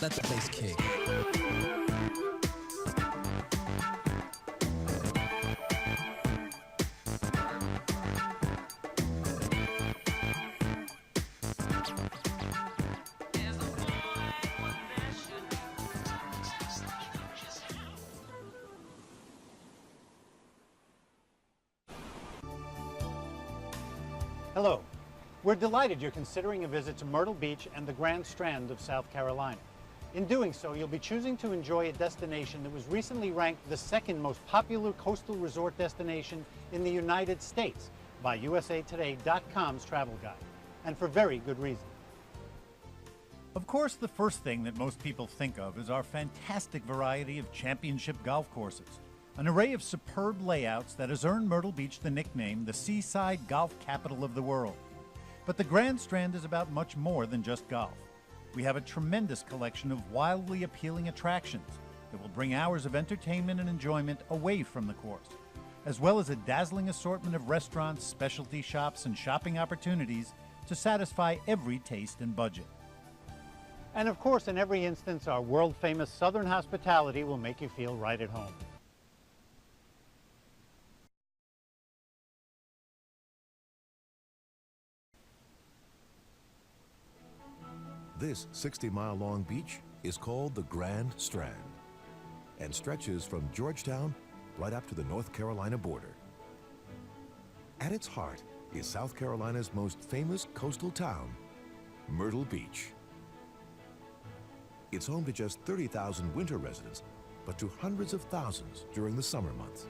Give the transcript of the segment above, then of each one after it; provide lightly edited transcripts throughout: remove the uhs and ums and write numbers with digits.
Let the bass kick. Hello. We're delighted you're considering a visit to Myrtle Beach and the Grand Strand of South Carolina. In doing so, you'll be choosing to enjoy a destination that was recently ranked the second most popular coastal resort destination in the United States by USAtoday.com's travel guide, and for very good reason. Of course, the first thing that most people think of is our fantastic variety of championship golf courses. An array of superb layouts that has earned Myrtle Beach the nickname the seaside golf capital of the world. But the Grand Strand is about much more than just golf. We have a tremendous collection of wildly appealing attractions that will bring hours of entertainment and enjoyment away from the course, as well as a dazzling assortment of restaurants, specialty shops, and shopping opportunities to satisfy every taste and budget. And of course, in every instance, our world-famous Southern hospitality will make you feel right at home. This 60-mile-long beach is called the Grand Strand and stretches from Georgetown right up to the North Carolina border. At its heart is South Carolina's most famous coastal town, Myrtle Beach. It's home to just 30,000 winter residents, but to hundreds of thousands during the summer months.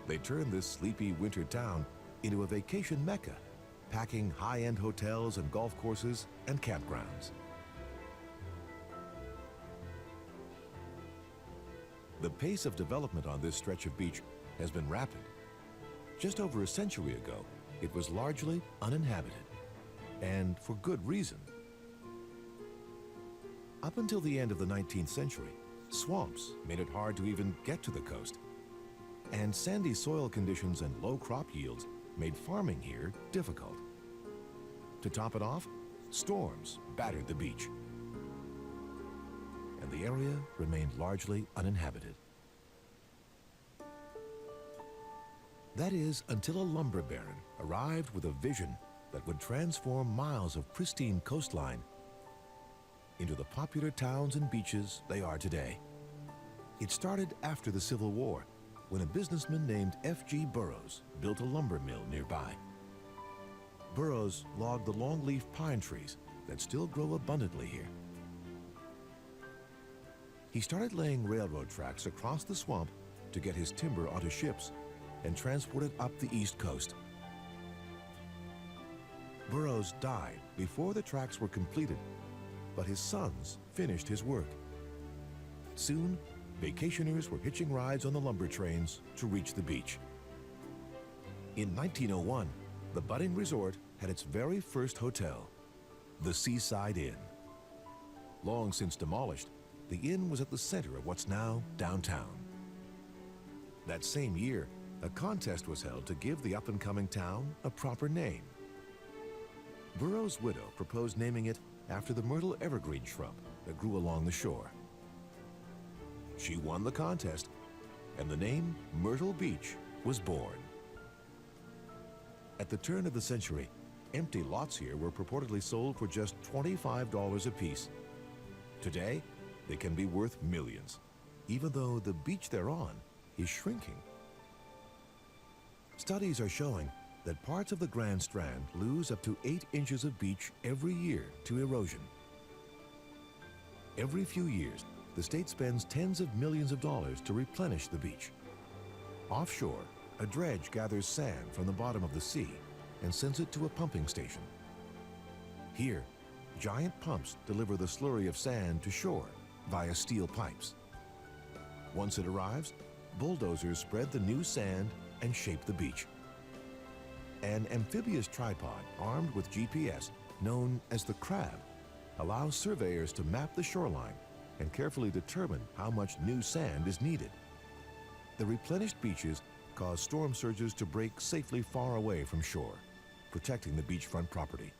They turn this sleepy winter town into a vacation mecca, packing high-end hotels and golf courses and campgrounds. The pace of development on this stretch of beach has been rapid. Just over a century ago, it was largely uninhabited, and for good reason. Up until the end of the 19th century, swamps made it hard to even get to the coast, and sandy soil conditions and low crop yields made farming here difficult. To top it off, storms battered the beach, and the area remained largely uninhabited. That is, until a lumber baron arrived with a vision that would transform miles of pristine coastline into the popular towns and beaches they are today. It started after the Civil War, when a businessman named F.G. Burroughs built a lumber mill nearby. Burroughs logged the longleaf pine trees that still grow abundantly here. He started laying railroad tracks across the swamp to get his timber onto ships and transport it up the East Coast. Burroughs died before the tracks were completed, but his sons finished his work. Soon, vacationers were hitching rides on the lumber trains to reach the beach. In 1901, the budding resort had its very first hotel, the Seaside Inn. Long since demolished, the inn was at the center of what's now downtown. That same year, a contest was held to give the up-and-coming town a proper name. Burroughs' widow proposed naming it after the myrtle evergreen shrub that grew along the shore. She won the contest, and the name Myrtle Beach was born. At the turn of the century, empty lots here were purportedly sold for just $25 apiece. Today, they can be worth millions, even though the beach they're on is shrinking. Studies are showing that parts of the Grand Strand lose up to 8 inches of beach every year to erosion. Every few years, the state spends tens of millions of dollars to replenish the beach. Offshore, a dredge gathers sand from the bottom of the sea and sends it to a pumping station. Here, giant pumps deliver the slurry of sand to shore via steel pipes. Once it arrives, bulldozers spread the new sand and shape the beach. An amphibious tripod armed with GPS, known as the crab, allows surveyors to map the shoreline and carefully determine how much new sand is needed. The replenished beaches cause storm surges to break safely far away from shore, protecting the beachfront property.